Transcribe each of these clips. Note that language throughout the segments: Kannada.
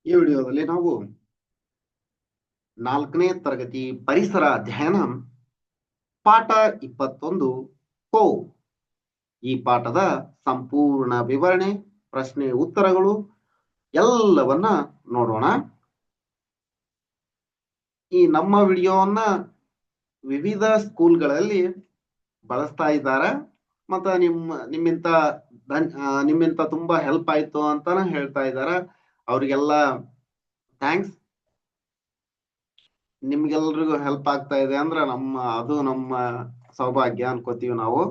ಈ ವಿಡಿಯೋದಲ್ಲಿ ನಾವು 4ನೇ ತರಗತಿ ಪರಿಸರ ಅಧ್ಯಯನ ಪಾಠ 21 ಕೋ ಈ ಪಾಠದ ಸಂಪೂರ್ಣ ವಿವರಣೆ, ಪ್ರಶ್ನೆ ಉತ್ತರಗಳು ಎಲ್ಲವನ್ನ ನೋಡೋಣ. ಈ ನಮ್ಮ ವಿಡಿಯೋವನ್ನ ವಿವಿಧ ಸ್ಕೂಲ್ಗಳಲ್ಲಿ ಬಳಸ್ತಾ ಇದ್ದಾರೆ. ಮತ್ತೆ ನಿಮ್ಮಿಂದ ತುಂಬಾ ಹೆಲ್ಪ್ ಆಯ್ತು ಅಂತಾನೆ ಹೇಳ್ತಾ ಇದ್ದಾರೆ. ಅವ್ರಿಗೆಲ್ಲ ಥ್ಯಾಂಕ್ಸ್. ನಿಮ್ಗೆಲ್ರಿಗೂ ಹೆಲ್ಪ್ ಆಗ್ತಾ ಇದೆ ಅಂದ್ರೆ ಅದು ನಮ್ಮ ಸೌಭಾಗ್ಯ ಅನ್ಕೋತೀವಿ ನಾವು.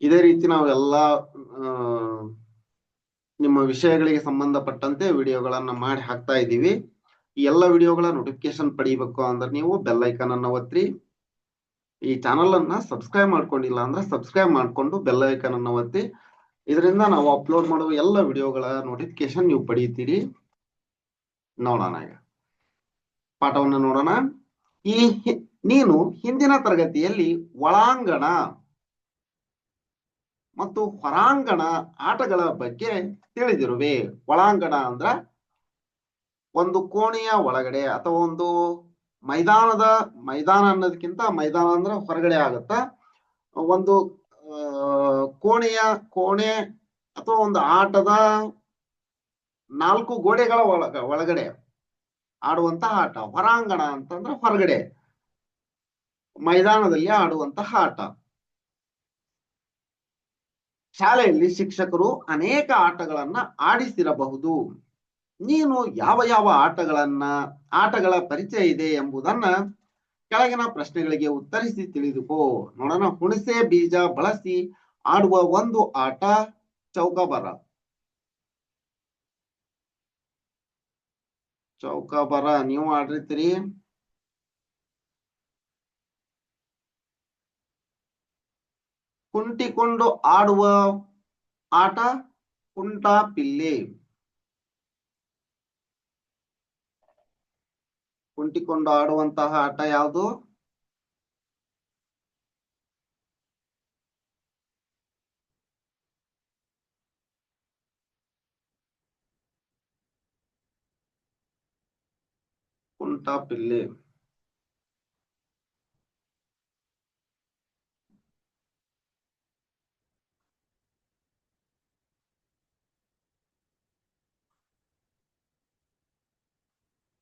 ಇದೇ ರೀತಿ ನಾವೆಲ್ಲ ನಿಮ್ಮ ವಿಷಯಗಳಿಗೆ ಸಂಬಂಧಪಟ್ಟಂತೆ ವಿಡಿಯೋಗಳನ್ನ ಮಾಡಿ ಹಾಕ್ತಾ ಇದ್ದೀವಿ. ಈ ಎಲ್ಲ ವಿಡಿಯೋಗಳ ನೋಟಿಫಿಕೇಶನ್ ಪಡಿಬೇಕು ಅಂದ್ರೆ ನೀವು ಬೆಲ್ ಐಕಾನ್ ಅನ್ನ ಒತ್ತಿರಿ. ಈ ಚಾನಲ್ ಅನ್ನ ಸಬ್ಸ್ಕ್ರೈಬ್ ಮಾಡ್ಕೊಂಡಿಲ್ಲ ಅಂದ್ರೆ ಸಬ್ಸ್ಕ್ರೈಬ್ ಮಾಡ್ಕೊಂಡು ಬೆಲ್ ಐಕಾನ್ ಅನ್ನ ಒತ್ತಿ. ಇದರಿಂದ ನಾವು ಅಪ್ಲೋಡ್ ಮಾಡುವ ಎಲ್ಲ ವಿಡಿಯೋಗಳ ನೋಟಿಫಿಕೇಶನ್ ನೀವು ಪಡೆಯುತ್ತೀರಿ. ನೋಡೋಣ, ಈಗ ಪಾಠವನ್ನು ನೋಡೋಣ. ನೀನು ಹಿಂದಿನ ತರಗತಿಯಲ್ಲಿ ಒಳಾಂಗಣ ಮತ್ತು ಹೊರಾಂಗಣ ಆಟಗಳ ಬಗ್ಗೆ ತಿಳಿದಿರುವೆ. ಒಳಾಂಗಣ ಅಂದ್ರ ಒಂದು ಕೋಣೆಯ ಒಳಗಡೆ ಅಥವಾ ಒಂದು ಮೈದಾನ ಅನ್ನೋದಕ್ಕಿಂತ ಮೈದಾನ ಅಂದ್ರೆ ಹೊರಗಡೆ ಆಗುತ್ತ. ಒಂದು ಕೋಣೆ ಅಥವಾ ಒಂದು ಆಟದ 4 ಗೋಡೆಗಳ ಒಳಗಡೆ ಆಡುವಂತಹ ಆಟ. ಹೊರಾಂಗಣ ಅಂತಂದ್ರೆ ಹೊರಗಡೆ ಮೈದಾನದಲ್ಲಿ ಆಡುವಂತಹ ಆಟ. ಶಾಲೆಯಲ್ಲಿ ಶಿಕ್ಷಕರು ಅನೇಕ ಆಟಗಳನ್ನ ಆಡಿಸಿರಬಹುದು. ನೀನು ಯಾವ ಯಾವ ಆಟಗಳ ಪರಿಚಯ ಇದೆ ಎಂಬುದನ್ನ ಕೆಳಗಿನ ಪ್ರಶ್ನೆಗಳಿಗೆ ಉತ್ತರಿಸಿ ತಿಳಿದುಕೋ. ನೋಡೋಣ. ಹುಣಸೆ ಬೀಜ ಬಳಸಿ ಆಡುವ ಒಂದು ಆಟ ಚೌಕಾಬಾರ. ನೀವು ಆಡಿರ್ತೀರಿ. ಕುಂಟಿಕೊಂಡು ಆಡುವ ಆಟ ಕುಂಟಾಪಿಲ್ಲೆ. ಕುಂಟಿಕೊಂಡು ಆಡುವಂತಹ ಆಟ ಯಾವುದು? ಕುಂಟಾಪಿಲ್ಲೆ.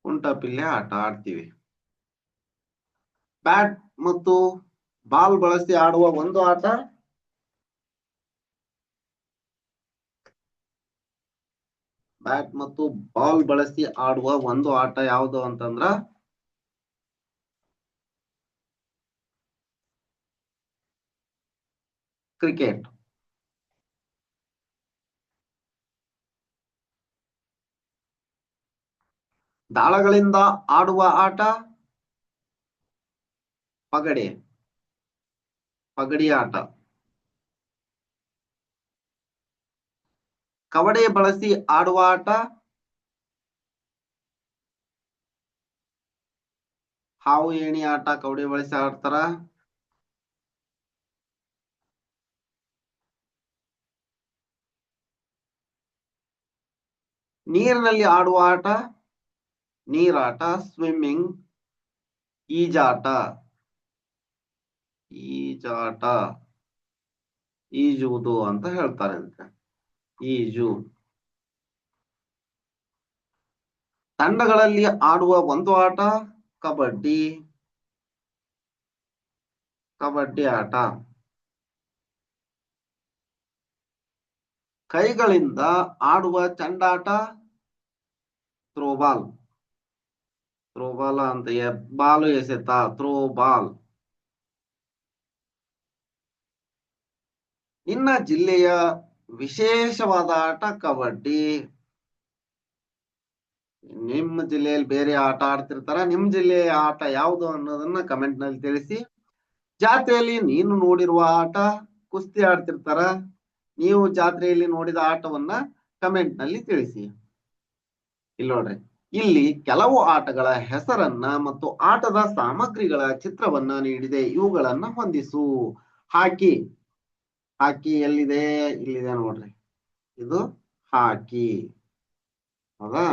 ಕುಂಟಾಪಿಲ್ಲೆ ಆಟ ಆಡ್ತೀವಿ. ಬ್ಯಾಟ್ ಮತ್ತು ಬಾಲ್ ಬಳಸಿ ಆಡುವ ಒಂದು ಆಟ ಯಾವುದು ಅಂತಂದ್ರ ಕ್ರಿಕೆಟ್. ದಾಳಗಳಿಂದ ಆಡುವ ಆಟ ಪಗಡಿ ಆಟ. ಕವಡೆ ಬಳಸಿ ಆಡುವ ಆಟ ಹಾವು ಏಣಿ ಆಟ. ಕವಡೆ ಬಳಸಿ ಆಡ್ತಾರ. ನೀರಿನಲ್ಲಿ ಆಡುವ ಆಟ ನೀರಾಟ. ಸ್ವಿಮ್ಮಿಂಗ್. ಈಜುವುದು ಅಂತ ಹೇಳ್ತಾರೆ. ಈಜು. ತಂಡಗಳಲ್ಲಿ ಆಡುವ ಒಂದು ಆಟ ಕಬಡ್ಡಿ ಆಟ. ಕೈಗಳಿಂದ ಆಡುವ ಚಂಡಾಟ ಥ್ರೋಬಾಲ್ ಅಂತ. ಬಾಲು ಎಸೆತ ಥ್ರೋಬಾಲ್. ನಿನ್ನ ಜಿಲ್ಲೆಯ ವಿಶೇಷವಾದ ಆಟ ಕಬಡ್ಡಿ. ನಿಮ್ಮ ಜಿಲ್ಲೆಯಲ್ಲಿ ಬೇರೆ ಆಟ ಆಡ್ತಿರ್ತಾರ. ನಿಮ್ ಜಿಲ್ಲೆಯ ಆಟ ಯಾವುದು ಅನ್ನೋದನ್ನ ಕಮೆಂಟ್ ನಲ್ಲಿ ತಿಳಿಸಿ. ಜಾತ್ರೆಯಲ್ಲಿ ನೀನು ನೋಡಿರುವ ಆಟ ಕುಸ್ತಿ ಆಡ್ತಿರ್ತಾರ. ನೀವು ಜಾತ್ರೆಯಲ್ಲಿ ನೋಡಿದ ಆಟವನ್ನ ಕಮೆಂಟ್ ನಲ್ಲಿ ತಿಳಿಸಿ. ಇಲ್ಲಿ ನೋಡ್ರಿ, ಇಲ್ಲಿ ಕೆಲವು ಆಟಗಳ ಹೆಸರನ್ನ ಮತ್ತು ಆಟದ ಸಾಮಗ್ರಿಗಳ ಚಿತ್ರವನ್ನ ನೀಡಿದೆ. ಇವುಗಳನ್ನ ಹೊಂದಿಸು. ಹಾಕಿ ಎಲ್ಲಿದೆ? ಇಲ್ಲಿದೆ ನೋಡ್ರಿ. ಇದು ಹಾಕಿ. ಹೌದಾ?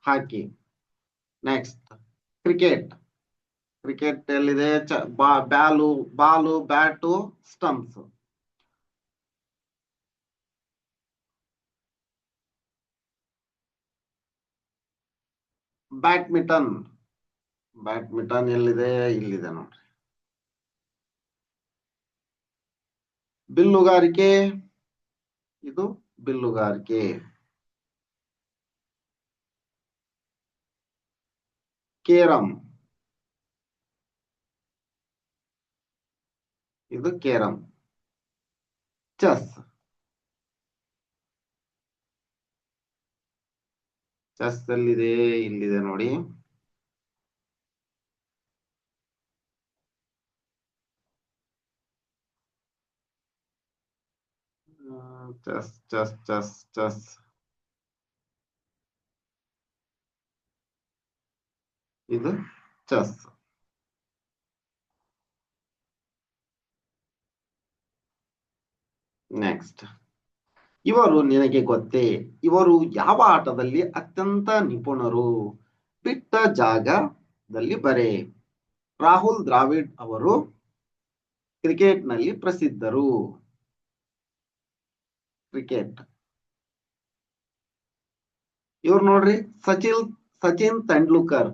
ಹಾಕಿ. Next cricket. ಕ್ರಿಕೆಟ್ ಎಲ್ಲಿದೆ? Ball bat stumps. Badminton. Badminton ಎಲ್ಲಿದೆ? ಇಲ್ಲಿದೆ ನೋಡ್ರಿ. ಬಿಲ್ಲುಗಾರಿಕೆ. ಇದು ಬಿಲ್ಲುಗಾರಿಕೆ. ಕೇರಂ. ಇದು ಕೇರಂ. ಚೆಸ್. ಚೆಸ್ ಎಲ್ಲಿದೆ? ಇಲ್ಲಿದೆ ನೋಡಿ. Chess chess chess chess. ಇದು ಚೆಸ್. ನೆಕ್ಸ್ಟ್, ಇವರು ನಿನಗೆ ಗೊತ್ತೇ? ಇವರು ಯಾವ ಆಟದಲ್ಲಿ ಅತ್ಯಂತ ನಿಪುಣರು? ಬಿಟ್ಟ ಜಾಗದಲ್ಲಿ ಬರೆ. ರಾಹುಲ್ ದ್ರಾವಿಡ್ ಅವರು ಕ್ರಿಕೆಟ್ನಲ್ಲಿ ಪ್ರಸಿದ್ಧರು. ಕ್ರಿಕೆಟ್. ಇವ್ರು ನೋಡ್ರಿ, ಸಚಿನ್ ತೆಂಡೂಲ್ಕರ್.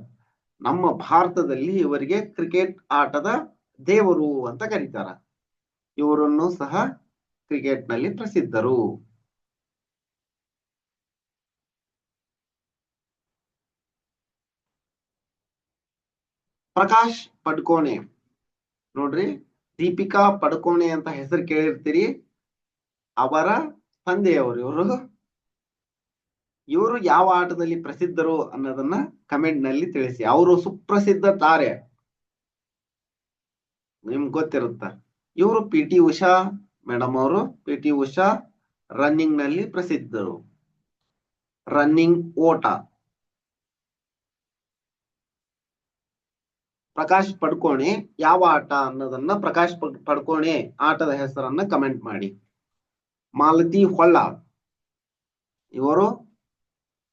ನಮ್ಮ ಭಾರತದಲ್ಲಿ ಇವರಿಗೆ ಕ್ರಿಕೆಟ್ ಆಟದ ದೇವರು ಅಂತ ಕರೀತಾರ. ಇವರನ್ನು ಸಹ ಕ್ರಿಕೆಟ್ ನಲ್ಲಿ ಪ್ರಸಿದ್ಧರು. ಪ್ರಕಾಶ್ ಪಡುಕೋಣೆ ನೋಡ್ರಿ, ದೀಪಿಕಾ ಪಡುಕೋಣೆ ಅಂತ ಹೆಸರು ಕೇಳಿರ್ತೀರಿ. ಅವರ ತಂದೆಯವರು ಇವರು ಯಾವ ಆಟದಲ್ಲಿ ಪ್ರಸಿದ್ಧರು ಅನ್ನೋದನ್ನ ಕಮೆಂಟ್ ನಲ್ಲಿ ತಿಳಿಸಿ. ಅವರು ಸುಪ್ರಸಿದ್ಧ ತಾರೆ, ನಿಮ್ಗೆ ಗೊತ್ತಿರುತ್ತ. ಇವರು ಪಿ.ಟಿ. ಉಷಾ ಮೇಡಮ್ ಅವರು. ಪಿ.ಟಿ. ಉಷಾ ರನ್ನಿಂಗ್ ನಲ್ಲಿ ಪ್ರಸಿದ್ಧರು. ರನ್ನಿಂಗ್ ಓಟ. ಪ್ರಕಾಶ್ ಪಡುಕೋಣೆ ಯಾವ ಆಟ ಅನ್ನೋದನ್ನ, ಪ್ರಕಾಶ್ ಪಡುಕೋಣೆ ಆಟದ ಹೆಸರನ್ನ ಕಮೆಂಟ್ ಮಾಡಿ. ಮಾಲತಿ ಹೊಳ್ಳ, ಇವರು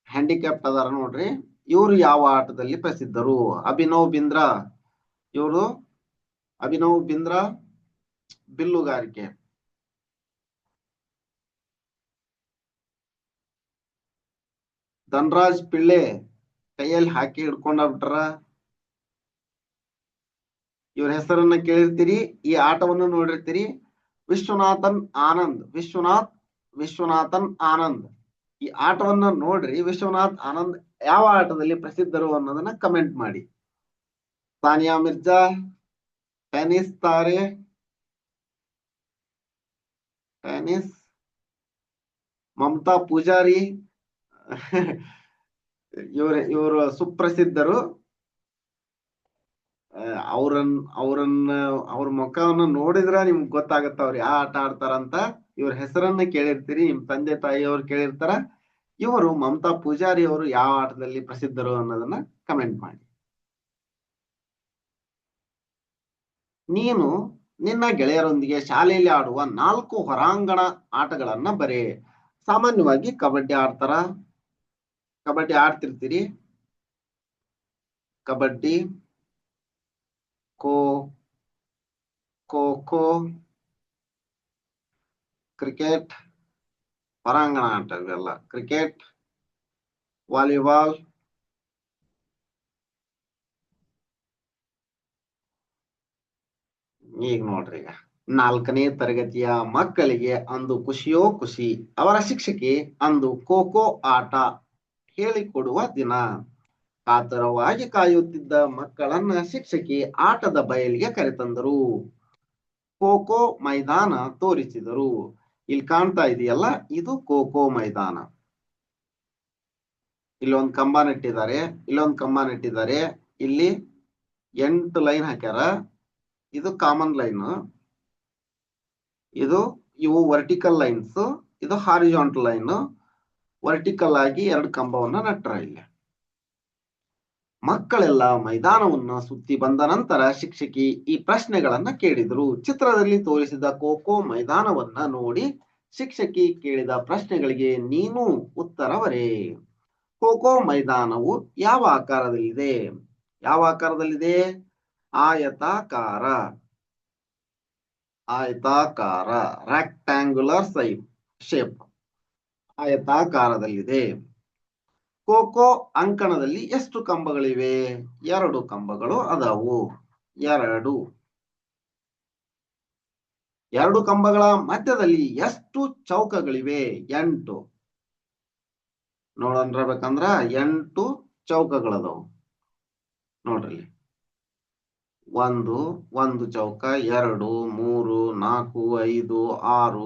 ಹ್ಯಾಂಡಿಕ್ಯಾಪ್ಟ್ ಅದಾರ ನೋಡ್ರಿ. ಇವರು ಯಾವ ಆಟದಲ್ಲಿ ಪ್ರಸಿದ್ಧರು? ಅಭಿನವ್ ಬಿಂದ್ರಾ. ಇವರು ಅಭಿನವ್ ಬಿಂದ್ರಾ ಬಿಲ್ಲುಗಾರಿಕೆ. ಧನ್ರಾಜ್ ಪಿಳ್ಳೆ ಕೈಯಲ್ಲಿ ಹಾಕಿ ಹಿಡ್ಕೊಂಡ ಬಿಟ್ರ. ಇವ್ರ ಹೆಸರನ್ನ ಕೇಳಿರ್ತೀರಿ, ಈ ಆಟವನ್ನು ನೋಡಿರ್ತೀರಿ. ವಿಶ್ವನಾಥನ್ ಆನಂದ್. ವಿಶ್ವನಾಥನ್ ಆನಂದ್. ಈ ಆಟವನ್ನ ನೋಡ್ರಿ. ವಿಶ್ವನಾಥ್ ಆನಂದ್ ಯಾವ ಆಟದಲ್ಲಿ ಪ್ರಸಿದ್ಧರು ಅನ್ನೋದನ್ನ ಕಮೆಂಟ್ ಮಾಡಿ. ಸಾನಿಯಾ ಮಿರ್ಜಾ ಟೆನ್ನಿಸ್ ತಾರೆ. ಟೆನ್ನಿಸ್. ಮಮತಾ ಪೂಜಾರಿ ಇವರು ಸುಪ್ರಸಿದ್ಧರು. ಅವ್ರ ಮುಖವನ್ನ ನೋಡಿದ್ರ ನಿಮ್ಗೆ ಗೊತ್ತಾಗತ್ತ ಅವ್ರು ಯಾವ ಆಟ ಆಡ್ತಾರಂತ. ಇವ್ರ ಹೆಸರನ್ನ ಕೇಳಿರ್ತೀರಿ, ನಿಮ್ ತಂದೆ ತಾಯಿಯವ್ರು ಕೇಳಿರ್ತಾರ. ಇವರು ಮಮತಾ ಪೂಜಾರಿ ಅವರು ಯಾವ ಆಟದಲ್ಲಿ ಪ್ರಸಿದ್ಧರು ಅನ್ನೋದನ್ನ ಕಮೆಂಟ್ ಮಾಡಿ. ನೀನು ನಿನ್ನ ಗೆಳೆಯರೊಂದಿಗೆ ಶಾಲೆಯಲ್ಲಿ ಆಡುವ 4 ಹೊರಾಂಗಣ ಆಟಗಳನ್ನ ಬರೆ. ಸಾಮಾನ್ಯವಾಗಿ ಕಬಡ್ಡಿ ಆಡ್ತಾರ. ಕಬಡ್ಡಿ ಆಡ್ತಿರ್ತೀರಿ. ಕಬಡ್ಡಿ, ಖೋ ಖೋ, ಕ್ರಿಕೆಟ್, ಹೊರಾಂಗಣ ಆಟ ಇವೆಲ್ಲ. ಕ್ರಿಕೆಟ್, ವಾಲಿಬಾಲ್, ಈಗ ನೋಡ್ರಿ, ಈಗ 4ನೇ ತರಗತಿಯ ಮಕ್ಕಳಿಗೆ ಅಂದು ಖುಷಿಯೋ ಖುಷಿ. ಅವರ ಶಿಕ್ಷಕಿ ಅಂದು ಖೋ ಆಟ ಹೇಳಿಕೊಡುವ ದಿನ. ಕಾತರವಾಗಿ ಕಾಯುತ್ತಿದ್ದ ಮಕ್ಕಳನ್ನ ಶಿಕ್ಷಕಿ ಆಟದ ಬಯಲಿಗೆ ಕರೆತಂದರು. ಖೋ ಮೈದಾನ ತೋರಿಸಿದರು. ಇಲ್ಲಿ ಕಾಣ್ತಾ ಇದೆಯಲ್ಲ, ಇದು ಖೋ ಮೈದಾನ. ಇಲ್ಲೊಂದು ಕಂಬ ನೆಟ್ಟಿದ್ದಾರೆ. ಇಲ್ಲಿ 8 ಲೈನ್ ಹಾಕ್ಯಾರ. ಇದು ಕಾಮನ್ ಲೈನ್. ಇವು ವರ್ಟಿಕಲ್ ಲೈನ್ಸ್. ಇದು ಹಾರಿಜಾಂಟಲ್ ಲೈನ್. ವರ್ಟಿಕಲ್ ಆಗಿ 2 ಕಂಬವನ್ನ ನಟ್ರ. ಇಲ್ಲಿ ಮಕ್ಕಳೆಲ್ಲ ಮೈದಾನವನ್ನ ಸುತ್ತಿ ಬಂದ ನಂತರ ಶಿಕ್ಷಕಿ ಈ ಪ್ರಶ್ನೆಗಳನ್ನ ಕೇಳಿದರು. ಚಿತ್ರದಲ್ಲಿ ತೋರಿಸಿದ ಖೋ ಮೈದಾನವನ್ನ ನೋಡಿ ಶಿಕ್ಷಕಿ ಕೇಳಿದ ಪ್ರಶ್ನೆಗಳಿಗೆ ನೀನು ಉತ್ತರ ಬರೆ. ಖೋ ಮೈದಾನವು ಯಾವ ಆಕಾರದಲ್ಲಿದೆ? ಯಾವ ಆಕಾರದಲ್ಲಿದೆ? ಆಯತಾಕಾರ. ಆಯತಾಕಾರ, ರೆಕ್ಟ್ಯಾಂಗ್ಯುಲರ್ ಶೇಪ್, ಆಯತಾಕಾರದಲ್ಲಿದೆ. ಖೋ ಅಂಕಣದಲ್ಲಿ ಎಷ್ಟು ಕಂಬಗಳಿವೆ? 2 ಕಂಬಗಳು ಅದಾವು. 2 ಕಂಬಗಳ ಮಧ್ಯದಲ್ಲಿ ಎಷ್ಟು ಚೌಕಗಳಿವೆ? 8. ನೋಡನ್ರಬೇಕಂದ್ರ 8 ಚೌಕಗಳದಾವು. ನೋಡ್ರಿ, 1 ಚೌಕ, 2, 3, 4, 5, 6,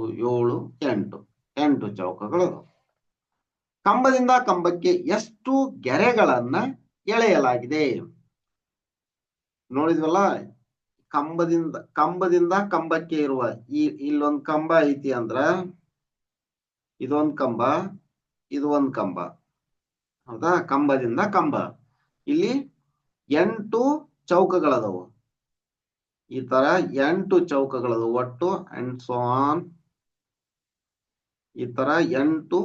7, 8 ಚೌಕಗಳದಾವು. ಕಂಬದಿಂದ ಕಂಬಕ್ಕೆ ಎಷ್ಟು ಗೆರೆಗಳನ್ನ ಎಳೆಯಲಾಗಿದೆ? ನೋಡಿದ್ವಲ್ಲ, ಕಂಬದಿಂದ ಕಂಬಕ್ಕೆ ಇರುವ ಇಲ್ಲೊಂದು ಕಂಬ ಐತಿ ಅಂದ್ರ ಇದೊಂದು ಕಂಬ, ಇದು ಒಂದು ಕಂಬ, ಹೌದಾ? ಕಂಬದಿಂದ ಕಂಬ ಇಲ್ಲಿ 8 ಚೌಕಗಳದವು. ಈ ತರ 8 ಚೌಕಗಳದವು ಒಟ್ಟು, ಅಂಡ್ ಸೋ ಆನ್. ಈ ತರ 8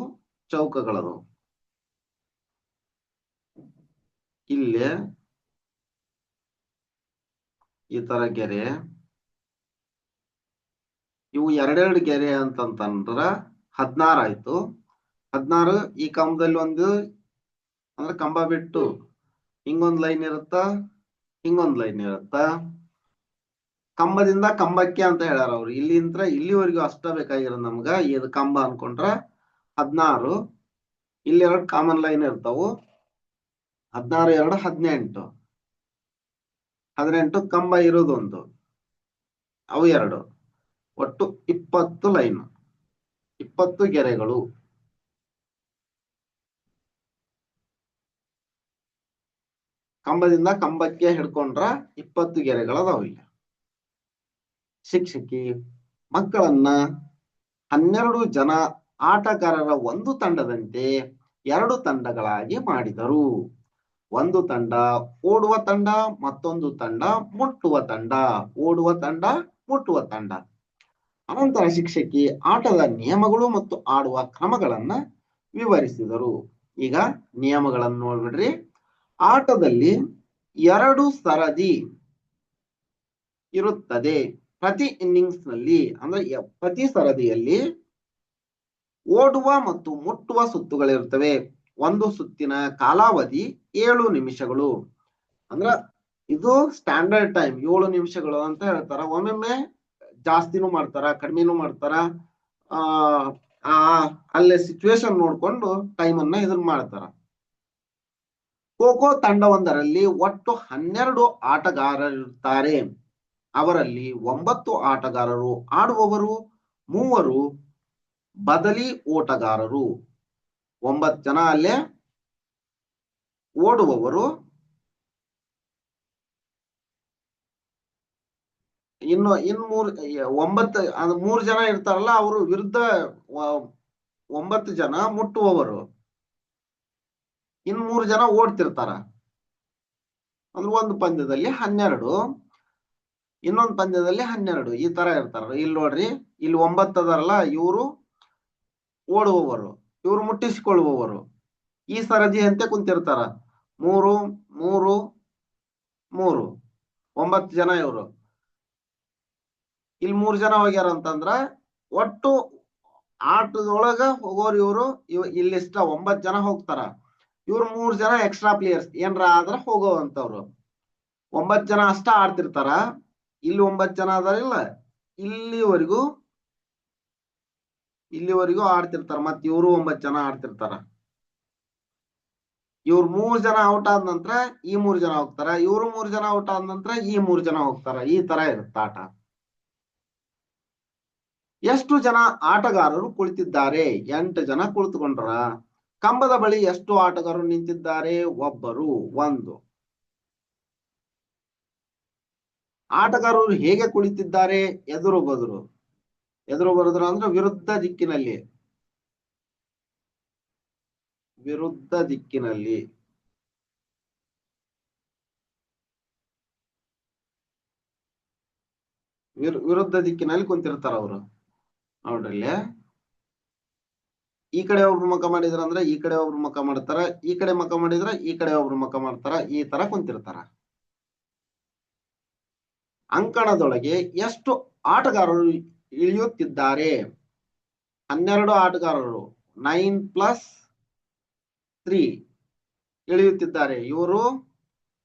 ಚೌಕಗಳದವು. ಇಲ್ಲಿ ಈ ತರ ಗೆರೆ, ಇವು 2 ಗೆರೆ ಅಂತಂದ್ರ 16 ಆಯ್ತು. 16 ಈ ಕಂಬದಲ್ಲಿ ಒಂದು, ಅಂದ್ರೆ ಕಂಬ ಬಿಟ್ಟು ಹಿಂಗೊಂದ್ ಲೈನ್ ಇರುತ್ತ, ಹಿಂಗೊಂದ್ ಲೈನ್ ಇರುತ್ತ. ಕಂಬದಿಂದ ಕಂಬಕ್ಕೆ ಅಂತ ಹೇಳ್ಯಾರ ಅವ್ರು. ಇಲ್ಲಿಂದ ಇಲ್ಲಿವರೆಗೂ ಅಷ್ಟ ಬೇಕಾಗಿರೋದು ನಮ್ಗ. ಇದು ಕಂಬ ಅನ್ಕೊಂಡ್ರ 16, ಇಲ್ಲಿ 2 ಕಾಮನ್ ಲೈನ್ ಇರ್ತಾವು. 16, 2, 18. 18 ಕಂಬ ಇರೋದೊಂದು, ಅವು 2, ಒಟ್ಟು 20 ಲೈನ್, 20 ಗೆರೆಗಳು. ಕಂಬದಿಂದ ಕಂಬಕ್ಕೆ ಹಿಡ್ಕೊಂಡ್ರ 20 ಗೆರೆಗಳದಾವ ಇಲ್ಲಿ. ಶಿಕ್ಷಕಿ ಮಕ್ಕಳನ್ನ 12 ಜನ ಆಟಗಾರರ ಒಂದು ತಂಡದಂತೆ 2 ತಂಡಗಳಾಗಿ ಮಾಡಿದರು. ಒಂದು ತಂಡ ಓಡುವ ತಂಡ, ಮತ್ತೊಂದು ತಂಡ ಮುಟ್ಟುವ ತಂಡ. ಓಡುವ ತಂಡ, ಮುಟ್ಟುವ ತಂಡ. ಅನಂತರ ಶಿಕ್ಷಕಿ ಆಟದ ನಿಯಮಗಳು ಮತ್ತು ಆಡುವ ಕ್ರಮಗಳನ್ನ ವಿವರಿಸಿದರು. ಈಗ ನಿಯಮಗಳನ್ನು ನೋಡ್ಬಿಡ್ರಿ. ಆಟದಲ್ಲಿ 2 ಸರದಿ ಇರುತ್ತದೆ. ಪ್ರತಿ ಇನ್ನಿಂಗ್ಸ್ ನಲ್ಲಿ, ಅಂದ್ರೆ ಪ್ರತಿ ಸರದಿಯಲ್ಲಿ ಓಡುವ ಮತ್ತು ಮುಟ್ಟುವ ಸುತ್ತುಗಳಿರ್ತವೆ. ಒಂದು ಸುತ್ತಿನ ಕಾಲಾವಧಿ 7 ನಿಮಿಷಗಳು. ಅಂದ್ರ ಇದು ಸ್ಟ್ಯಾಂಡರ್ಡ್ ಟೈಮ್ 7 ನಿಮಿಷಗಳು ಅಂತ ಹೇಳ್ತಾರ. ಒಮ್ಮೊಮ್ಮೆ ಜಾಸ್ತಿನೂ ಮಾಡ್ತಾರ, ಕಡಿಮೆನೂ ಮಾಡ್ತಾರ. ಅಲ್ಲೇ ಸಿಚುವೇಶನ್ ನೋಡ್ಕೊಂಡು ಟೈಮ್ ಅನ್ನ ಇದನ್ನ ಮಾಡ್ತಾರ. ಖೋ ತಂಡವೊಂದರಲ್ಲಿ ಒಟ್ಟು 12 ಆಟಗಾರರಿರುತ್ತಾರೆ. ಅವರಲ್ಲಿ 9 ಆಟಗಾರರು ಆಡುವವರು, 3 ಬದಲಿ ಓಟಗಾರರು. 9 ಜನ ಅಲ್ಲೇ ಓಡುವವರು, ಇನ್ನು 3 ಜನ ಇರ್ತಾರಲ್ಲ, ಅವರು ವಿರುದ್ಧ 9 ಜನ ಮುಟ್ಟುವವರು. 3 ಜನ ಓಡ್ತಿರ್ತಾರ. ಅಂದ್ರೆ ಒಂದು ಪಂದ್ಯದಲ್ಲಿ 12, ಇನ್ನೊಂದು ಪಂದ್ಯದಲ್ಲಿ 12, ಈ ತರ ಇರ್ತಾರ. ಇಲ್ಲಿ ನೋಡ್ರಿ, ಇಲ್ಲಿ 9 ಅದಾರಲ್ಲ, ಇವರು ಓಡುವವರು, ಇವರು ಮುಟ್ಟಿಸಿಕೊಳ್ಳುವವರು. ಈ ಸರದಿ ಅಂತೆ ಕುಂತಿರ್ತಾರ. 3, 3, 3, 9 ಜನ ಇವರು. ಇಲ್ಲಿ 3 ಜನ ಹೋಗ್ಯಾರ ಅಂತಂದ್ರ ಒಟ್ಟು ಆಟದೊಳಗ ಹೋಗೋರು ಇವರು. ಇಲ್ಲಿಷ್ಟ 9 ಜನ ಹೋಗ್ತಾರ. ಇವ್ರು 3 ಜನ ಎಕ್ಸ್ಟ್ರಾ ಪ್ಲೇಯರ್ಸ್, ಏನ್ರ ಆದ್ರ ಹೋಗೋವಂತವ್ರು. 9 ಜನ ಅಷ್ಟ ಆಡ್ತಿರ್ತಾರ. ಇಲ್ಲಿ 9 ಜನ ಅದಾರಿಲ್ಲ, ಇಲ್ಲಿವರೆಗೂ ಆಡ್ತಿರ್ತಾರ. ಮತ್ ಇವರು 9 ಜನ ಆಡ್ತಿರ್ತಾರ. ಇವ್ರು 3 ಜನ ಔಟ್ ಆದ ನಂತರ ಈ 3 ಜನ ಹೋಗ್ತಾರ. ಇವ್ರು 3 ಜನ ಔಟ್ ಆದ ನಂತರ ಈ 3 ಜನ ಹೋಗ್ತಾರ. ಈ ತರ ಇರುತ್ತೆ ಆಟ. ಎಷ್ಟು ಜನ ಆಟಗಾರರು ಕುಳಿತಿದ್ದಾರೆ? 8 ಜನ ಕುಳಿತುಕೊಂಡ್ರ. ಕಂಬದ ಬಳಿ ಎಷ್ಟು ಆಟಗಾರರು ನಿಂತಿದ್ದಾರೆ? ಒಬ್ಬರು, 1. ಆಟಗಾರರು ಹೇಗೆ ಕುಳಿತಿದ್ದಾರೆ? ಎದುರು ಬದುರು. ಎದುರು ಬರುದ್ರು ಅಂದ್ರೆ ವಿರುದ್ಧ ದಿಕ್ಕಿನಲ್ಲಿ. ವಿರುದ್ಧ ದಿಕ್ಕಿನಲ್ಲಿ. ವಿರುದ್ಧ ದಿಕ್ಕಿನಲ್ಲಿ ಕುಂತಿರ್ತಾರ ಅವರು. ನೋಡ್ರಿ, ಈ ಕಡೆ ಒಬ್ರು ಮುಖ ಮಾಡಿದ್ರ ಅಂದ್ರೆ ಈ ಕಡೆ ಒಬ್ರು ಮುಖ ಮಾಡ್ತಾರ, ಈ ಕಡೆ ಮುಖ ಮಾಡಿದ್ರ ಈ ಕಡೆ ಒಬ್ರು ಮುಖ ಮಾಡ್ತಾರ, ಈ ತರ ಕುಂತಿರ್ತಾರ. ಅಂಕಣದೊಳಗೆ ಎಷ್ಟು ಆಟಗಾರರು ಇಳಿಯುತ್ತಿದ್ದಾರೆ? 12 ಆಟಗಾರರು, 9+3 ಇಳಿಯುತ್ತಿದ್ದಾರೆ. ಇವರು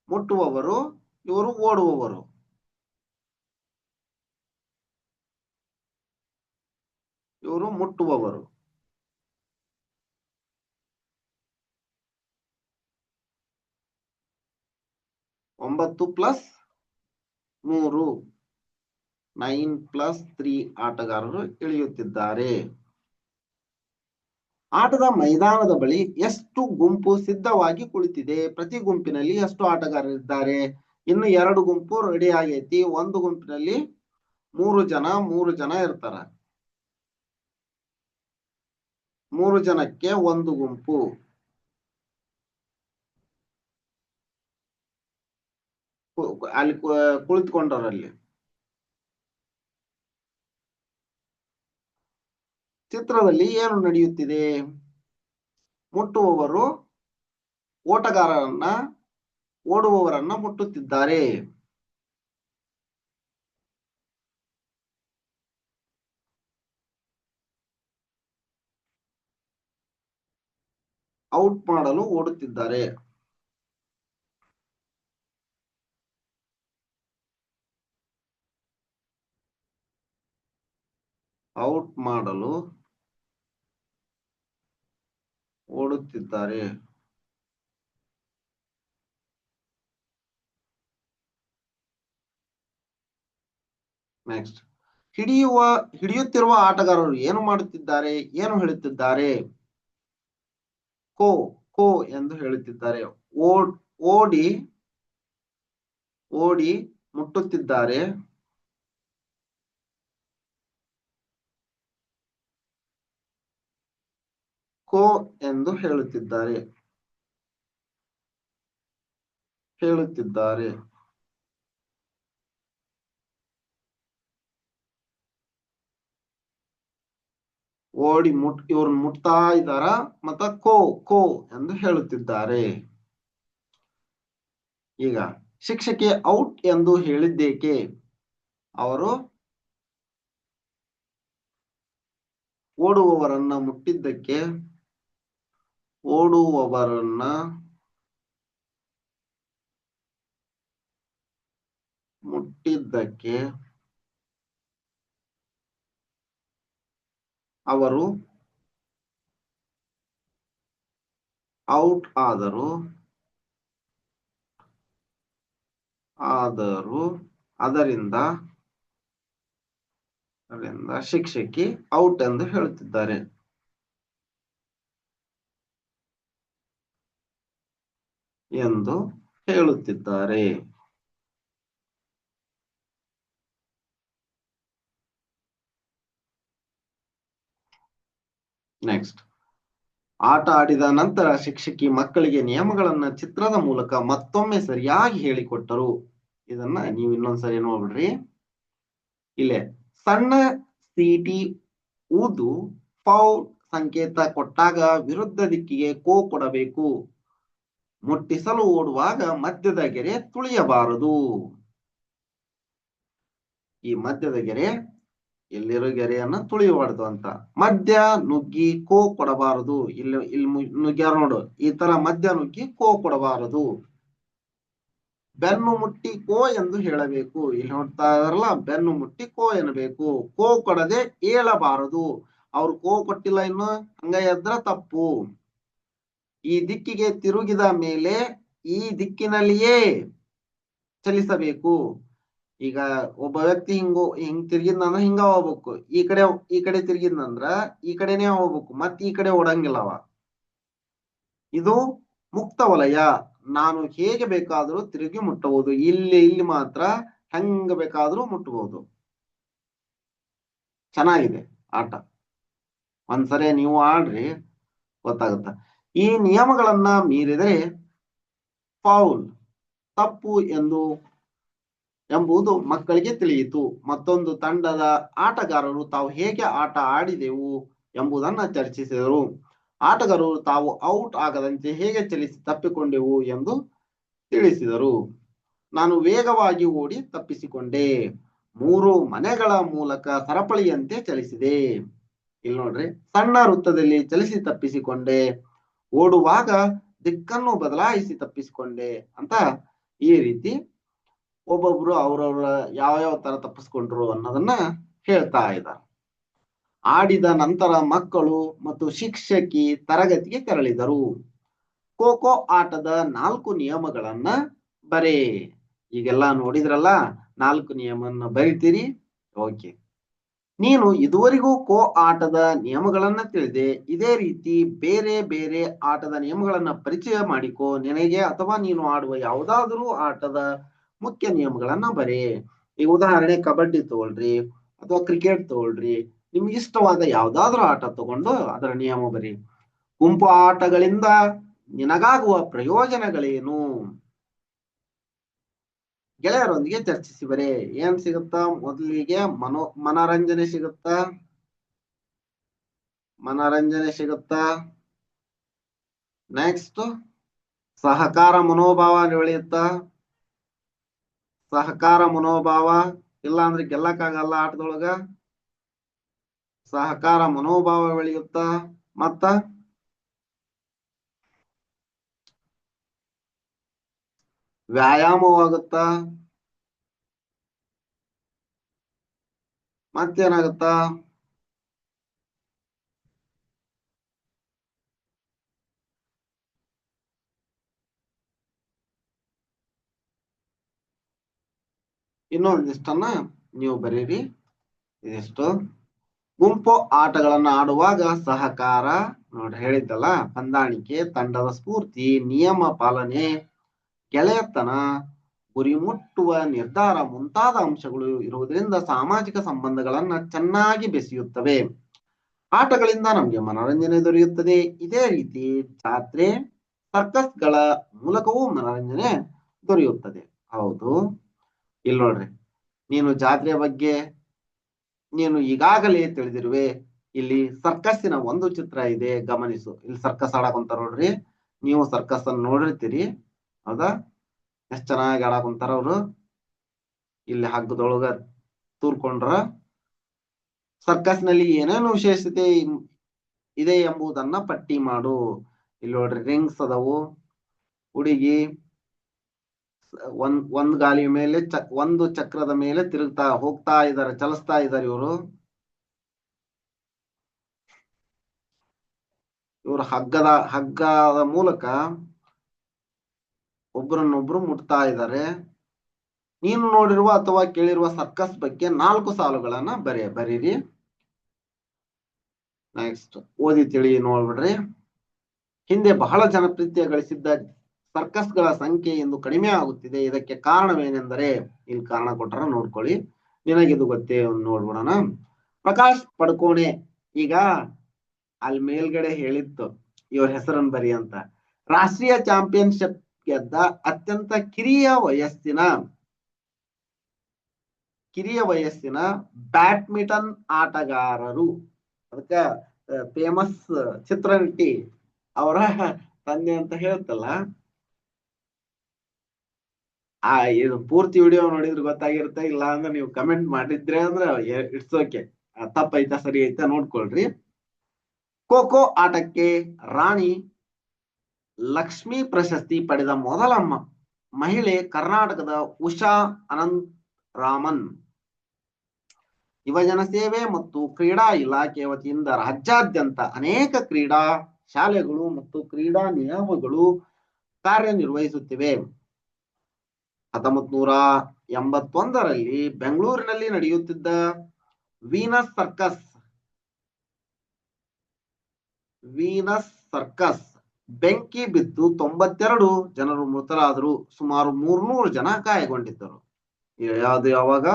ಮುಟ್ಟುವವರು, ಇವರು ಓಡುವವರು. ಇವರು ಮುಟ್ಟುವವರು. 9+3 9+3 ಆಟಗಾರರು ಇಳಿಯುತ್ತಿದ್ದಾರೆ. ಆಟದ ಮೈದಾನದ ಬಳಿ ಎಷ್ಟು ಗುಂಪು ಸಿದ್ಧವಾಗಿ ಕುಳಿತಿದೆ? ಪ್ರತಿ ಗುಂಪಿನಲ್ಲಿ ಎಷ್ಟು ಆಟಗಾರರಿದ್ದಾರೆ? ಇನ್ನು 2 ಗುಂಪು ರೆಡಿ ಆಗೈತಿ. ಒಂದು ಗುಂಪಿನಲ್ಲಿ 3 ಜನ ಇರ್ತಾರ. 3 ಜನಕ್ಕೆ ಒಂದು ಗುಂಪು. ಅಲ್ಲಿ ಕುಳಿತುಕೊಂಡರಲ್ಲಿ ಚಿತ್ರದಲ್ಲಿ ಏನು ನಡೆಯುತ್ತಿದೆ? ಮುಟ್ಟುವವರು ಓಡುವವರನ್ನ ಮುಟ್ಟುತ್ತಿದ್ದಾರೆ. ಔಟ್ ಮಾಡಲು ಓಡುತ್ತಿದ್ದಾರೆ. ಔಟ್ ಮಾಡಲು ಓಡುತ್ತಿದ್ದಾರೆ. ನೆಕ್ಸ್ಟ್, ಹಿಡಿಯುತ್ತಿರುವ ಆಟಗಾರರು ಏನು ಮಾಡುತ್ತಿದ್ದಾರೆ? ಏನು ಹೇಳುತ್ತಿದ್ದಾರೆ? ಕೋ ಎಂದು ಹೇಳುತ್ತಿದ್ದಾರೆ. ಓಡಿ ಮುಟ್ಟುತ್ತಿದ್ದಾರೆ. ಕೋ ಎಂದು ಹೇಳುತ್ತಿದ್ದಾರೆ. ಇವ್ರು ಮುಟ್ತಾ ಇದ್ದಾರ, ಮತ್ತ ಕೋ ಎಂದು ಹೇಳುತ್ತಿದ್ದಾರೆ. ಈಗ ಶಿಕ್ಷಕಿ ಔಟ್ ಎಂದು ಹೇಳಿದ್ದೇಕೆ? ಅವರು ಓಡುವವರನ್ನ ಮುಟ್ಟಿದ್ದಕ್ಕೆ. ಅವರು ಔಟ್ ಆದರು. ಅದರಿಂದ ಶಿಕ್ಷಕಿ ಔಟ್ ಎಂದು ಹೇಳುತ್ತಿದ್ದಾರೆ. ನೆಕ್ಸ್ಟ್, ಆಟ ಆಡಿದ ನಂತರ ಶಿಕ್ಷಕಿ ಮಕ್ಕಳಿಗೆ ನಿಯಮಗಳನ್ನ ಚಿತ್ರದ ಮೂಲಕ ಮತ್ತೊಮ್ಮೆ ಸರಿಯಾಗಿ ಹೇಳಿಕೊಟ್ಟರು. ಇದನ್ನ ನೀವು ಇನ್ನೊಂದ್ಸರಿ ನೋಡ್ಬಿಡ್ರಿ. ಇಲ್ಲೇ ಸಣ್ಣ ಸೀಟಿ ಊದು ಫೌಲ್ ಸಂಕೇತ ಕೊಟ್ಟಾಗ ವಿರುದ್ಧ ದಿಕ್ಕಿಗೆ ಕೋ ಕೊಡಬೇಕು. ಮುಟ್ಟಿಸಲು ಓಡುವಾಗ ಮಧ್ಯದ ಗೆರೆ ತುಳಿಯಬಾರದು. ಈ ಮಧ್ಯದ ಗೆರೆ, ಎಲ್ಲಿರೋ ಗೆರೆಯನ್ನ ತುಳಿಯಬಾರದು ಅಂತ. ಮಧ್ಯ ನುಗ್ಗಿ ಕೋ ಕೊಡಬಾರದು. ಇಲ್ಲಿ ನುಗ್ಗ್ಯಾರ ನೋಡು, ಈ ತರ ಮಧ್ಯ ನುಗ್ಗಿ ಕೋ ಕೊಡಬಾರದು. ಬೆನ್ನು ಮುಟ್ಟಿ ಕೋ ಎಂದು ಹೇಳಬೇಕು. ಇಲ್ಲಿ ನೋಡ್ತಾ ಇದಾರಲ್ಲ, ಬೆನ್ನು ಮುಟ್ಟಿ ಕೋ ಎನ್ನಬೇಕು. ಕೋ ಕೊಡದೆ ಏಳಬಾರದು. ಅವ್ರು ಕೋ ಕೊಟ್ಟಿಲ್ಲ, ಇನ್ನು ಹಂಗ ಎದ್ರ ತಪ್ಪು. ಈ ದಿಕ್ಕಿಗೆ ತಿರುಗಿದ ಮೇಲೆ ಈ ದಿಕ್ಕಿನಲ್ಲಿಯೇ ಚಲಿಸಬೇಕು. ಈಗ ಒಬ್ಬ ವ್ಯಕ್ತಿ ಹಿಂಗ್ ತಿರುಗಿದ್ನಂದ್ರ ಹಿಂಗ ಹೋಗ್ಬೇಕು. ಈ ಕಡೆ ತಿರುಗಿದ್ನಂದ್ರ ಈ ಕಡೆನೆ ಹೋಗ್ಬೇಕು. ಮತ್ ಈ ಕಡೆ ಓಡಂಗಿಲ್ಲವ. ಇದು ಮುಕ್ತ ವಲಯ. ನಾನು ಹೇಗೆ ಬೇಕಾದ್ರೂ ತಿರುಗಿ ಮುಟ್ಟಬಹುದು. ಇಲ್ಲಿ ಮಾತ್ರ ಹೆಂಗ ಬೇಕಾದ್ರೂ ಮುಟ್ಟಬಹುದು. ಚೆನ್ನಾಗಿದೆ ಆಟ. ಒಂದ್ಸರಿ ನೀವು ಆಡ್ರಿ, ಗೊತ್ತಾಗುತ್ತ. ಈ ನಿಯಮಗಳನ್ನ ಮೀರಿದರೆ ಫೌಲ್, ತಪ್ಪು ಎಂಬುದು ಮಕ್ಕಳಿಗೆ ತಿಳಿಯಿತು. ಮತ್ತೊಂದು ತಂಡದ ಆಟಗಾರರು ತಾವು ಹೇಗೆ ಆಟ ಆಡಿದೆವು ಎಂಬುದನ್ನು ಚರ್ಚಿಸಿದರು. ಆಟಗಾರರು ತಾವು ಔಟ್ ಆಗದಂತೆ ಹೇಗೆ ಚಲಿಸಿ ತಪ್ಪಿಕೊಂಡೆವು ಎಂದು ತಿಳಿಸಿದರು. ನಾನು ವೇಗವಾಗಿ ಓಡಿ ತಪ್ಪಿಸಿಕೊಂಡೆ. 3 ಮನೆಗಳ ಮೂಲಕ ಸರಪಳಿಯಂತೆ ಚಲಿಸಿದೆ. ಇಲ್ಲಿ ನೋಡ್ರಿ, ಸಣ್ಣ ವೃತ್ತದಲ್ಲಿ ಚಲಿಸಿ ತಪ್ಪಿಸಿಕೊಂಡೆ, ಓಡುವಾಗ ದಿಕ್ಕನ್ನು ಬದಲಾಯಿಸಿ ತಪ್ಪಿಸಿಕೊಂಡೆ ಅಂತ ಈ ರೀತಿ ಒಬ್ಬೊಬ್ರು ಅವ್ರವ್ರ ಯಾವ ತರ ತಪ್ಪಿಸ್ಕೊಂಡ್ರು ಅನ್ನೋದನ್ನ ಹೇಳ್ತಾ ಇದ್ದಾರೆ. ಆಡಿದ ನಂತರ ಮಕ್ಕಳು ಮತ್ತು ಶಿಕ್ಷಕಿ ತರಗತಿಗೆ ತೆರಳಿದರು. ಖೋ ಖೋ ಆಟದ 4 ನಿಯಮಗಳನ್ನ ಬರೆ. ಈಗೆಲ್ಲ ನೋಡಿದ್ರಲ್ಲ, 4 ನಿಯಮನ್ನ ಬರಿತೀರಿ. ಓಕೆ, ನೀನು ಇದುವರೆಗೂ ಖೋ ಆಟದ ನಿಯಮಗಳನ್ನ ತಿಳಿದೆ. ಇದೇ ರೀತಿ ಬೇರೆ ಬೇರೆ ಆಟದ ನಿಯಮಗಳನ್ನ ಪರಿಚಯ ಮಾಡಿಕೋ. ನಿನಗೆ ಅಥವಾ ನೀನು ಆಡುವ ಯಾವುದಾದ್ರೂ ಆಟದ ಮುಖ್ಯ ನಿಯಮಗಳನ್ನ ಬರೆ. ಈಗ ಉದಾಹರಣೆ ಕಬಡ್ಡಿ ತಗೊಳ್ರಿ ಅಥವಾ ಕ್ರಿಕೆಟ್ ತಗೊಳ್ರಿ. ನಿಮ್ಗೆ ಇಷ್ಟವಾದ ಯಾವ್ದಾದ್ರೂ ಆಟ ತಗೊಂಡು ಅದರ ನಿಯಮ ಬರಿ. ಗುಂಪು ಆಟಗಳಿಂದ ನಿನಗಾಗುವ ಪ್ರಯೋಜನಗಳೇನು? ಗೆಳೆಯರೊಂದಿಗೆ ಚರ್ಚಿಸಿ ಬರೆ. ಏನ್ ಸಿಗುತ್ತಾ? ಮೊದಲಿಗೆ ಮನೋರಂಜನೆ ಸಿಗುತ್ತಾ? ಮನೋರಂಜನೆ ಸಿಗುತ್ತಾ? ನೆಕ್ಸ್ಟ್ ಸಹಕಾರ ಮನೋಭಾವ ಬೆಳೆಯುತ್ತಾ? ಸಹಕಾರ ಮನೋಭಾವ, ಇಲ್ಲ ಅಂದ್ರೆ ಗೆಲ್ಲಕ್ಕಾಗಲ್ಲ ಆಟದೊಳಗ. ಸಹಕಾರ ಮನೋಭಾವ ಬೆಳೆಯುತ್ತಾ? ಮತ್ತ ವ್ಯಾಯಾಮವಾಗುತ್ತಾ? ಮತ್ತೇನಾಗುತ್ತಾ? ಇನ್ನೊಂದಿಷ್ಟನ್ನ ನೀವು ಬರೀರಿ. ಇದಿಷ್ಟು. ಗುಂಪು ಆಟಗಳನ್ನ ಆಡುವಾಗ ಸಹಕಾರ, ನೋಡಿ ಹೇಳಿದ್ದಲ್ಲ, ಹೊಂದಾಣಿಕೆ, ತಂಡದ ಸ್ಫೂರ್ತಿ, ನಿಯಮ ಪಾಲನೆ, ಗೆಳೆಯತನ, ಗುರಿ ಮುಟ್ಟುವ ನಿರ್ಧಾರ ಮುಂತಾದ ಅಂಶಗಳು ಇರುವುದರಿಂದ ಸಾಮಾಜಿಕ ಸಂಬಂಧಗಳನ್ನ ಚೆನ್ನಾಗಿ ಬೆಸೆಯುತ್ತವೆ. ಆಟಗಳಿಂದ ನಮ್ಗೆ ಮನೋರಂಜನೆ ದೊರೆಯುತ್ತದೆ. ಇದೇ ರೀತಿ ಜಾತ್ರೆ, ಸರ್ಕಸ್ಗಳ ಮೂಲಕವೂ ಮನೋರಂಜನೆ ದೊರೆಯುತ್ತದೆ. ಹೌದು, ಇಲ್ಲಿ ನೋಡ್ರಿ, ನೀನು ಜಾತ್ರೆಯ ಬಗ್ಗೆ ನೀನು ಈಗಾಗಲೇ ತಿಳಿದಿರುವೆ. ಇಲ್ಲಿ ಸರ್ಕಸ್ಸಿನ ಒಂದು ಚಿತ್ರ ಇದೆ, ಗಮನಿಸು. ಇಲ್ಲಿ ಸರ್ಕಸ್ ಆಡಾಕೊಂತಾರ ನೋಡ್ರಿ. ನೀವು ಸರ್ಕಸ್ ಅನ್ನು ನೋಡಿರ್ತೀರಿ, ಹೌದಾ? ಎಷ್ಟ್ ಚೆನ್ನಾಗಿ ಆಡಾಕೊಂತಾರ ಅವ್ರು. ಇಲ್ಲಿ ಹಗ್ಗದೊಳಗ ತೂರ್ಕೊಂಡ್ರ. ಸರ್ಕಸ್ ನಲ್ಲಿ ಏನೇನು ವಿಶೇಷತೆ ಇದೆ ಎಂಬುದನ್ನ ಪಟ್ಟಿ ಮಾಡು. ಇಲ್ಲಿ ನೋಡ್ರಿ, ರಿಂಗ್ಸ್ ಅದಾವು. ಹುಡುಗಿ ಒಂದ್ ಗಾಲಿ ಮೇಲೆ ಒಂದು ಚಕ್ರದ ಮೇಲೆ ಹೋಗ್ತಾ ಇದ್ದಾರೆ, ಚಲಿಸ್ತಾ ಇದ್ದಾರೆ ಇವರು. ಹಗ್ಗದ ಮೂಲಕ ಒಬ್ಬರನ್ನೊಬ್ರು ಮುಟ್ತಾ ಇದ್ದಾರೆ. ನೀನು ನೋಡಿರುವ ಅಥವಾ ಕೇಳಿರುವ ಸರ್ಕಸ್ ಬಗ್ಗೆ 4 ಸಾಲುಗಳನ್ನ ಬರೀರಿ. ನೆಕ್ಸ್ಟ್ ಓದಿ ತಿಳಿ ನೋಡ್ಬಿಡ್ರಿ. ಹಿಂದೆ ಬಹಳ ಜನಪ್ರಿಯತೆ ಗಳಿಸಿದ್ದ ಸರ್ಕಸ್ಗಳ ಸಂಖ್ಯೆ ಇಂದು ಕಡಿಮೆ ಆಗುತ್ತಿದೆ. ಇದಕ್ಕೆ ಕಾರಣವೇನೆಂದರೆ, ಇಲ್ಲಿ ಕಾರಣ ಕೊಟ್ಟರ ನೋಡ್ಕೊಳ್ಳಿ. ನಿನಗಿದು ಗೊತ್ತೇ, ನೋಡ್ಬಿಡೋಣ. ಪ್ರಕಾಶ್ ಪಡ್ಕೋಣೆ, ಈಗ ಅಲ್ಲಿ ಮೇಲ್ಗಡೆ ಹೇಳಿತ್ತು ಇವ್ರ ಹೆಸರನ್ನು ಬರಿ ಅಂತ. ರಾಷ್ಟ್ರೀಯ ಚಾಂಪಿಯನ್ಶಿಪ್ ಗೆದ್ದ ಅತ್ಯಂತ ಕಿರಿಯ ವಯಸ್ಸಿನ ಬ್ಯಾಡ್ಮಿಂಟನ್ ಆಟಗಾರರು. ಅದಕ್ಕ ಫೇಮಸ್ ಚಿತ್ರನಟಿ ಅವರ ತಂದೆ ಅಂತ ಹೇಳ್ತಲ್ಲ. ಇದು ಪೂರ್ತಿ ವಿಡಿಯೋ ನೋಡಿದ್ರೆ ಗೊತ್ತಾಗಿರುತ್ತೆ. ಇಲ್ಲ ಅಂದ್ರೆ ನೀವು ಕಮೆಂಟ್ ಮಾಡಿದ್ರೆ ಅಂದ್ರೆ ಇಟ್ಸ್ ಓಕೆ, ತಪ್ಪೈತಾ ಸರಿ ಐತಾ ನೋಡ್ಕೊಳ್ರಿ. ಖೋ ಖೋ ಆಟಕ್ಕೆ ರಾಣಿ ಲಕ್ಷ್ಮಿ ಪ್ರಶಸ್ತಿ ಪಡೆದ ಮೊದಲ ಮಹಿಳೆ ಕರ್ನಾಟಕದ ಉಷಾ ಅನಂತ್ ರಾಮನ್. ಯುವಜನ ಸೇವೆ ಮತ್ತು ಕ್ರೀಡಾ ಇಲಾಖೆ ವತಿಯಿಂದ ರಾಜ್ಯಾದ್ಯಂತ ಅನೇಕ ಕ್ರೀಡಾ ಶಾಲೆಗಳು ಮತ್ತು ಕ್ರೀಡಾ ನಿಯಮಗಳು ಕಾರ್ಯನಿರ್ವಹಿಸುತ್ತಿವೆ. 1981ರಲ್ಲಿ ಬೆಂಗಳೂರಿನಲ್ಲಿ ನಡೆಯುತ್ತಿದ್ದ ವೀನಸ್ ಸರ್ಕಸ್ ಬೆಂಕಿ ಬಿದ್ದು 92 ಜನರು ಮೃತರಾದರು. ಸುಮಾರು 300 ಜನ ಗಾಯಗೊಂಡಿದ್ದರು. ಯಾವಾಗ?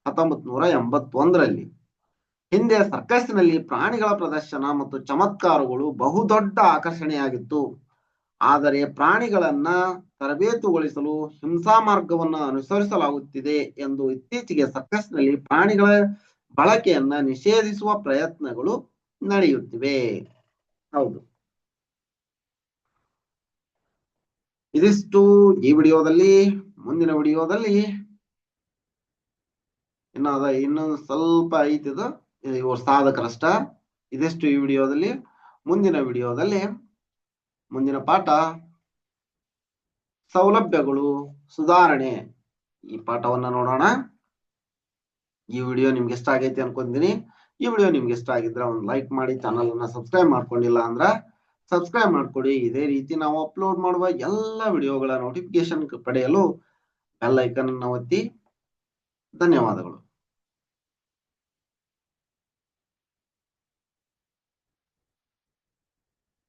1981ರಲ್ಲಿ. ಹಿಂದೆ ಸರ್ಕಸ್ಸಿನಲ್ಲಿ ಪ್ರಾಣಿಗಳ ಪ್ರದರ್ಶನ ಮತ್ತು ಚಮತ್ಕಾರಗಳು ಬಹುದೊಡ್ಡ ಆಕರ್ಷಣೆಯಾಗಿತ್ತು. ಆದರೆ ಪ್ರಾಣಿಗಳನ್ನ ತರಬೇತುಗೊಳಿಸಲು ಹಿಂಸಾ ಮಾರ್ಗವನ್ನು ಅನುಸರಿಸಲಾಗುತ್ತಿದೆ ಎಂದು ಇತ್ತೀಚೆಗೆ ಸರ್ಕಸ್ನಲ್ಲಿ ಪ್ರಾಣಿಗಳ ಬಳಕೆಯನ್ನ ನಿಷೇಧಿಸುವ ಪ್ರಯತ್ನಗಳು ನಡೆಯುತ್ತಿವೆ. ಹೌದು, ಇದಿಷ್ಟು ಈ ವಿಡಿಯೋದಲ್ಲಿ. ಮುಂದಿನ ವಿಡಿಯೋದಲ್ಲಿ ಇನ್ನೊಂದು ಸ್ವಲ್ಪ ಐತಿದು ಇವ್ರ ಸಾಧಕರಷ್ಟ. ಇದಿಷ್ಟು ಈ ವಿಡಿಯೋದಲ್ಲಿ. ಮುಂದಿನ ವಿಡಿಯೋದಲ್ಲಿ ಮುಂದಿನ ಪಾಠ ಸೌಲಭ್ಯಗಳು ಸುಧಾರಣೆ, ಈ ಪಾಠವನ್ನ ನೋಡೋಣ. ಈ ವಿಡಿಯೋ ನಿಮ್ಗೆ ಇಷ್ಟ ಆಗೈತಿ ಅನ್ಕೊಂತೀನಿ. ಈ ವಿಡಿಯೋ ನಿಮ್ಗೆ ಇಷ್ಟ ಆಗಿದ್ರೆ ಒಂದು ಲೈಕ್ ಮಾಡಿ, ಚಾನಲ್ ಅನ್ನ ಸಬ್ಸ್ಕ್ರೈಬ್ ಮಾಡ್ಕೊಂಡಿಲ್ಲ ಅಂದ್ರ ಸಬ್ಸ್ಕ್ರೈಬ್ ಮಾಡ್ಕೊಡಿ. ಇದೇ ರೀತಿ ನಾವು ಅಪ್ಲೋಡ್ ಮಾಡುವ ಎಲ್ಲ ವಿಡಿಯೋಗಳ ನೋಟಿಫಿಕೇಶನ್ ಪಡೆಯಲು ಬೆಲ್ ಐಕನ್ ಅನ್ನು ಒತ್ತಿ. ಧನ್ಯವಾದಗಳು.